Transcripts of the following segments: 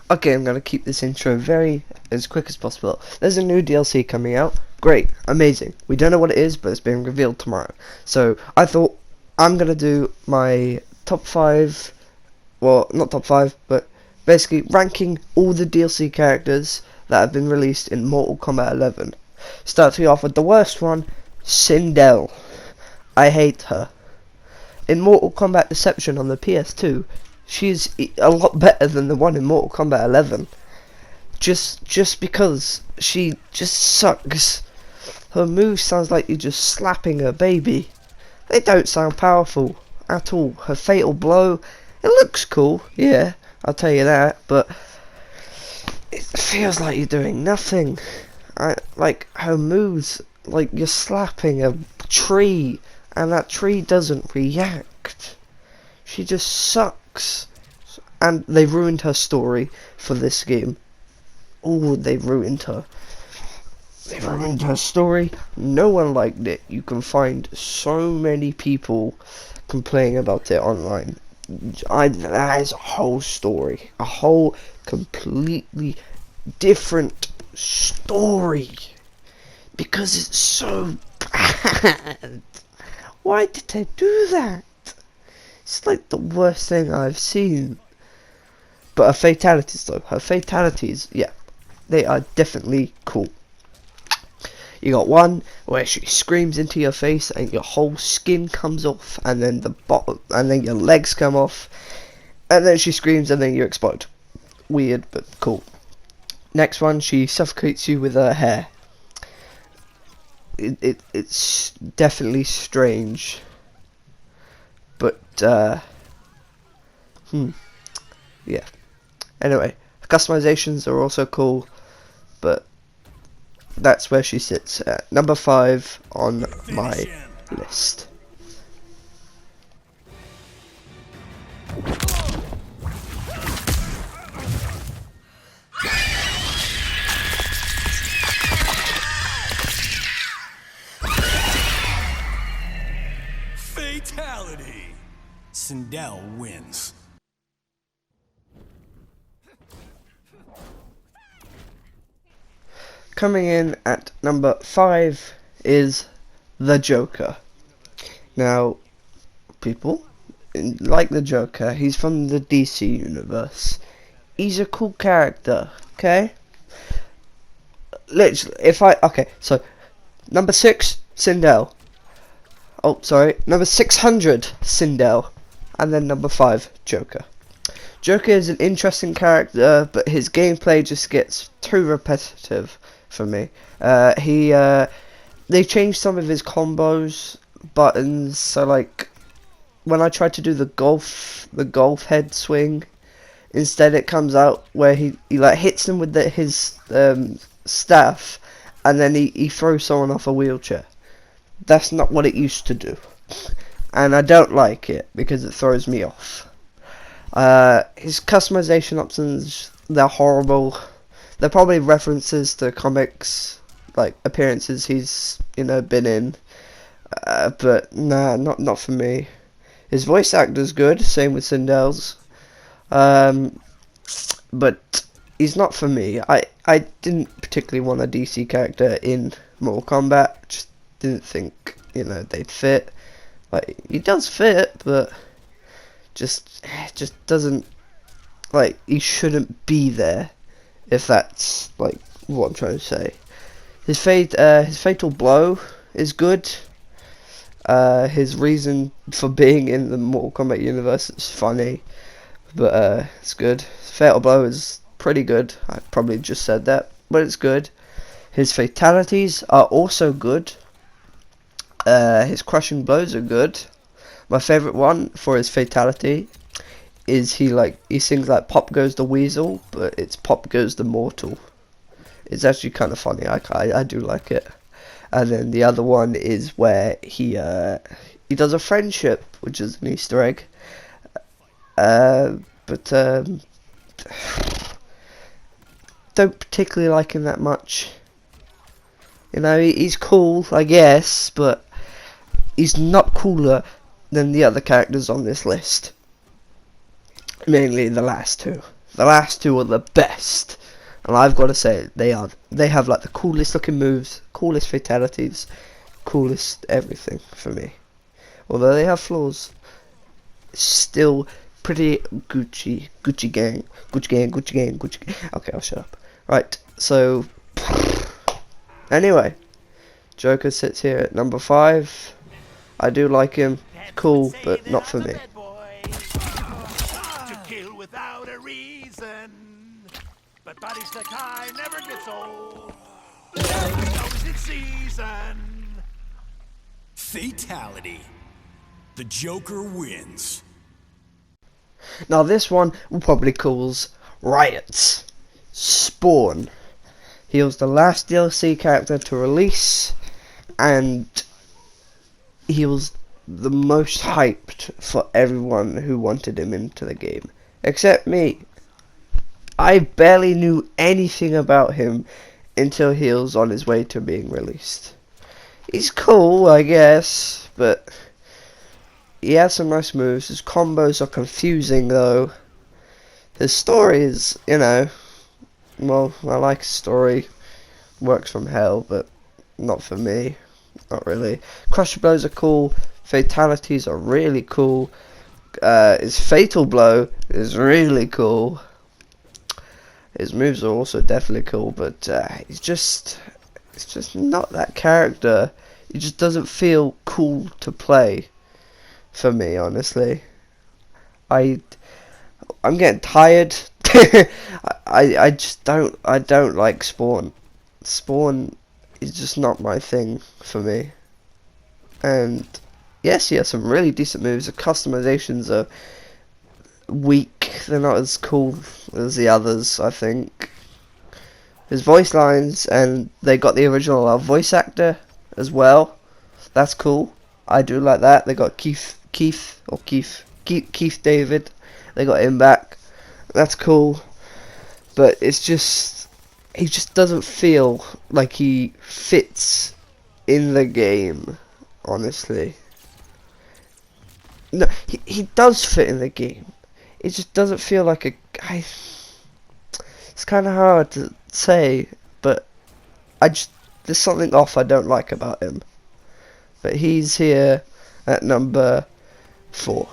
Okay, I'm gonna keep this intro as quick as possible. There's a new DLC coming out. Great, amazing. We don't know what it is, but it's being revealed tomorrow. So I thought I'm gonna do my top 5. Well, not top 5, but basically ranking all the DLC characters that have been released in Mortal Kombat 11. Starting off with the worst one, Sindel. I hate her. In Mortal Kombat Deception on the PS2, she's a lot better than the one in Mortal Kombat 11. Just because she just sucks. Her move sounds like you're just slapping a baby. They don't sound powerful at all. Her fatal blow, it looks cool, yeah, I'll tell you that, but it feels like you're doing nothing. Like her moves, like you're slapping a tree, and that tree doesn't react. She just sucks. And they ruined her story for this game. Oh, they ruined her. They ruined her story. No one liked it. You can find so many people complaining about it online. That is a whole story. A whole completely different story. Because it's so bad. Why did they do that? It's like the worst thing I've seen. But her fatalities though, yeah, they are definitely cool. You got one where she screams into your face and your whole skin comes off, and then the bottom, and then your legs come off, and then she screams and then you explode. Weird but cool. Next one, she suffocates you with her hair. It's definitely strange. But yeah. Anyway, customizations are also cool, but that's where she sits at number 5 on my list. Fatality. Sindel wins. Coming in at number 5 is the Joker. Now, people like the Joker. He's from the DC universe. He's a cool character, okay? Literally, so number 6, Sindel. Oh, sorry, number 600, Sindel, and then number 5, Joker. Joker is an interesting character, but his gameplay just gets too repetitive for me. They changed some of his combos, buttons, so like when I try to do the golf head swing, instead it comes out where he like hits him with his staff, and then he throws someone off a wheelchair. That's not what it used to do, and I don't like it because it throws me off. His customization options, they're horrible. They're probably references to comics, like appearances he's been in, but nah, not for me. His voice actor's good, same with Sindel's, but he's not for me. I didn't particularly want a DC character in Mortal Kombat. Just didn't think they'd fit. Like, he does fit, but just doesn't, like, he shouldn't be there, if that's like what I'm trying to say. His fatal blow is good. His reason for being in the Mortal Kombat universe is funny, but it's good. His fatal blow is pretty good. I probably just said that, but it's good. His fatalities are also good. His crushing blows are good. My favourite one for his fatality is he sings like "Pop Goes the Weasel," but it's "Pop Goes the Mortal." It's actually kind of funny. I do like it. And then the other one is where he does a friendship, which is an Easter egg. But don't particularly like him that much. He's cool, I guess, but he's not cooler than the other characters on this list. Mainly the last two. the last two are the best, and I've got to say they have like the coolest looking moves, coolest fatalities, coolest everything for me. Although they have flaws, still pretty Gucci gang. Okay, I'll shut up. Right, so anyway, Joker sits here at number 5. I do like him, cool, but not for me. To kill without a reason, but body stuck high never gets old. Always in season. Fatality. The Joker wins. Now this one will probably cause riots. Spawn. He was the last DLC character to release, and he was the most hyped for everyone who wanted him into the game. Except me. I barely knew anything about him until he was on his way to being released. He's cool, I guess, but he has some nice moves. His combos are confusing though. His story is, you know, well, I like his story. Works from hell, but not for me. Not really. Crusher blows are cool. Fatalities are really cool. His fatal blow is really cool. His moves are also definitely cool, but it's just not that character. He just doesn't feel cool to play for me, honestly. I'm getting tired. I don't like Spawn. Spawn is just not my thing for me. And yes, he has some really decent moves. The customizations are weak. They're not as cool as the others, I think. His voice lines, and they got the original voice actor as well. That's cool. I do like that. They got Keith David. They got him back. That's cool. But it's just, he just doesn't feel like he fits in the game, honestly. No, he does fit in the game. It just doesn't feel like a guy. It's kind of hard to say, but there's something off I don't like about him. But he's here at number 4.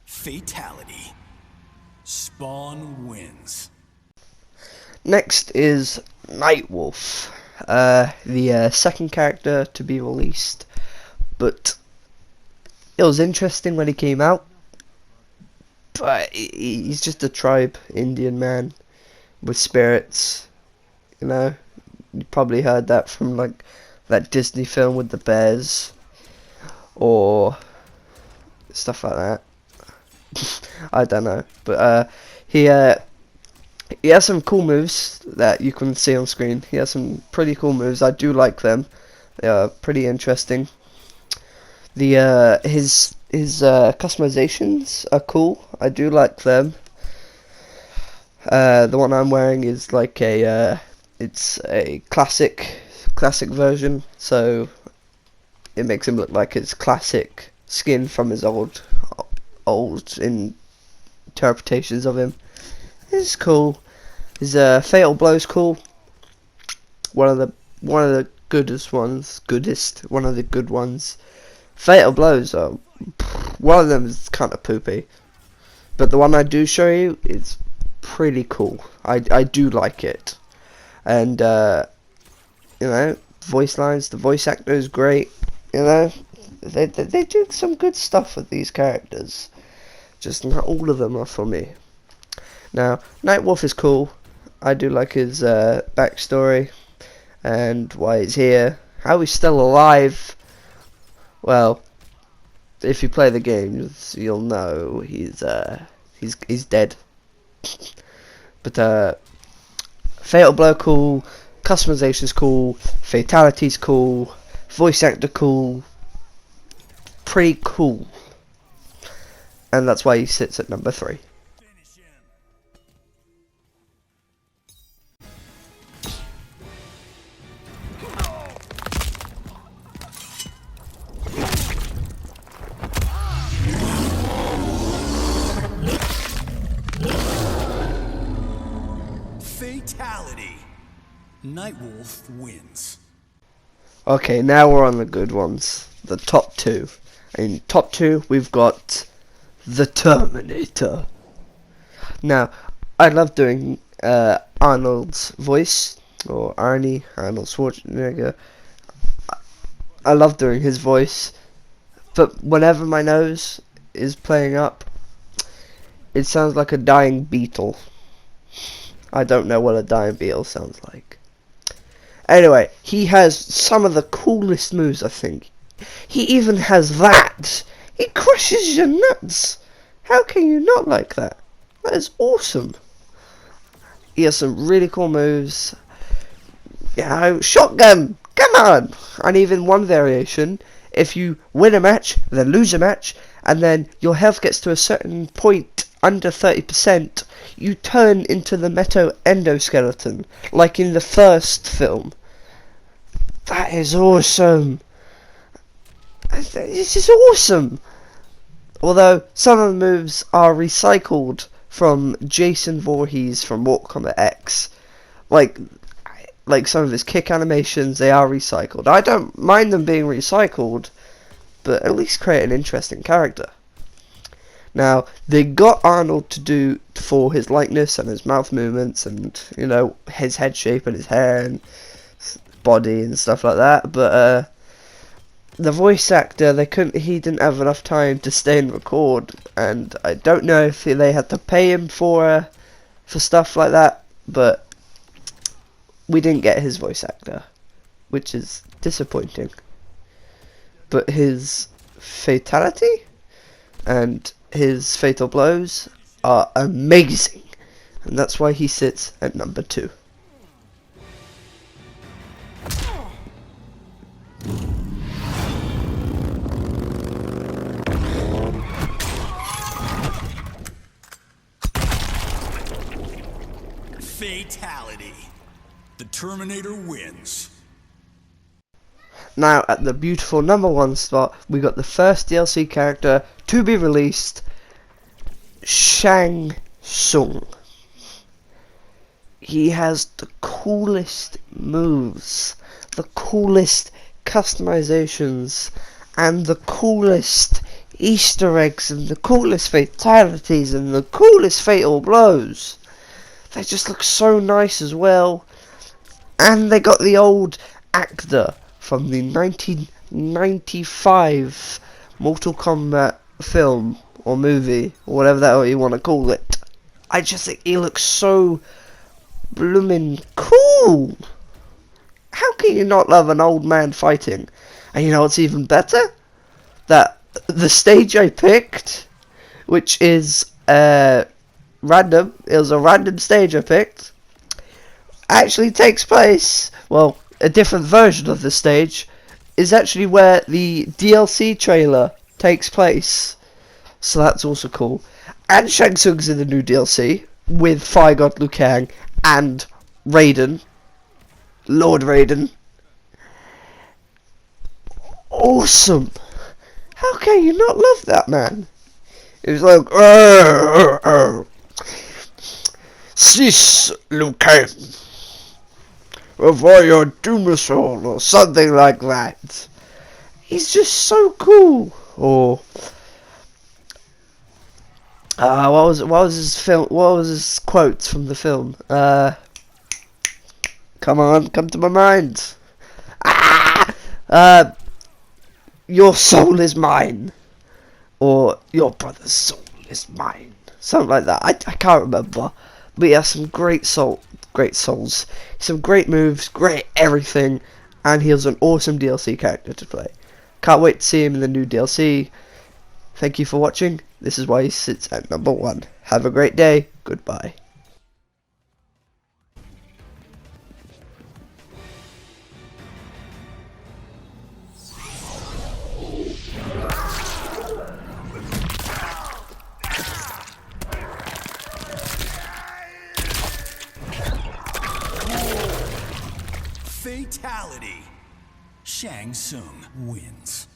Fatality. Spawn wins. Next is Nightwolf, the second character to be released, but it was interesting when he came out. But he's just a tribe Indian man with spirits, you know. You probably heard that from like that Disney film with the bears or stuff like that. I don't know, but he has some cool moves that you can see on screen. He has some pretty cool moves. I do like them. They are pretty interesting. The his customizations are cool. I do like them. The one I'm wearing is like it's a classic version, so it makes him look like his classic skin from his old interpretations of him. It's cool. His fatal blow's cool. One of the good ones. Fatal blows are, one of them is kind of poopy, but the one I do show you is pretty cool. I do like it, and you know, voice lines. The voice actor is great. You know, they do some good stuff with these characters. Just not all of them are for me. Now, Nightwolf is cool. I do like his backstory and why he's here. How he's still alive. Well, if you play the game, you'll know he's dead. But fatal blow cool, customization's cool, fatality's cool, voice actor cool, pretty cool. And that's why he sits at number 3. Fatality. Nightwolf wins. Okay, now we're on the good ones. The top two. In top two, we've got the Terminator. Now, I love doing Arnold's voice, or Arnie, Arnold Schwarzenegger. I love doing his voice, but whenever my nose is playing up, it sounds like a dying beetle. I don't know what a dying beetle sounds like. Anyway, he has some of the coolest moves, I think. He even has that. He crushes your nuts. How can you not like that? That is awesome. He has some really cool moves. You know, shotgun, come on. And even one variation, if you win a match, then lose a match, and then your health gets to a certain point under 30%, you turn into the Meto Endoskeleton, like in the first film. That is awesome. This is awesome. Although some of the moves are recycled from Jason Voorhees from Mortal Kombat X, like some of his kick animations, they are recycled. I don't mind them being recycled, but at least create an interesting character. Now, they got Arnold to do for his likeness and his mouth movements and, you know, his head shape and his hair and body and stuff like that, but the voice actor, he didn't have enough time to stay and record, and I don't know if they had to pay him for stuff like that, but we didn't get his voice actor, which is disappointing. But his fatality and his fatal blows are amazing, and that's why he sits at number 2. Fatality. The Terminator wins. Now, at the beautiful number 1 spot, we got the first DLC character to be released, Shang Tsung. He has the coolest moves, the coolest customizations, and the coolest Easter eggs, and the coolest fatalities, and the coolest fatal blows. They just look so nice as well. And they got the old actor from the 1995 Mortal Kombat film or movie, or whatever that you want to call it. I just think he looks so bloomin' cool. How can you not love an old man fighting? And you know what's even better? That the stage I picked, which is random, it was a random stage I picked, actually takes place, well, a different version of the stage is actually where the DLC trailer takes place, so that's also cool. And Shang Tsung's in the new DLC with Fire God Liu Kang and Raiden, Lord Raiden. Awesome. How can you not love that, man? It was like, cease, Liu Kang, before your doomsday, or something like that. He's just so cool. Or what was his film? What was his quotes from the film? Come on, come to my mind. Your soul is mine, or your brother's soul is mine. Something like that. I can't remember. But he has some great souls, some great moves, great everything, and he has an awesome DLC character to play. Can't wait to see him in the new DLC. Thank you for watching. This is why he sits at number 1. Have a great day. Goodbye. Fatality. Shang Tsung wins.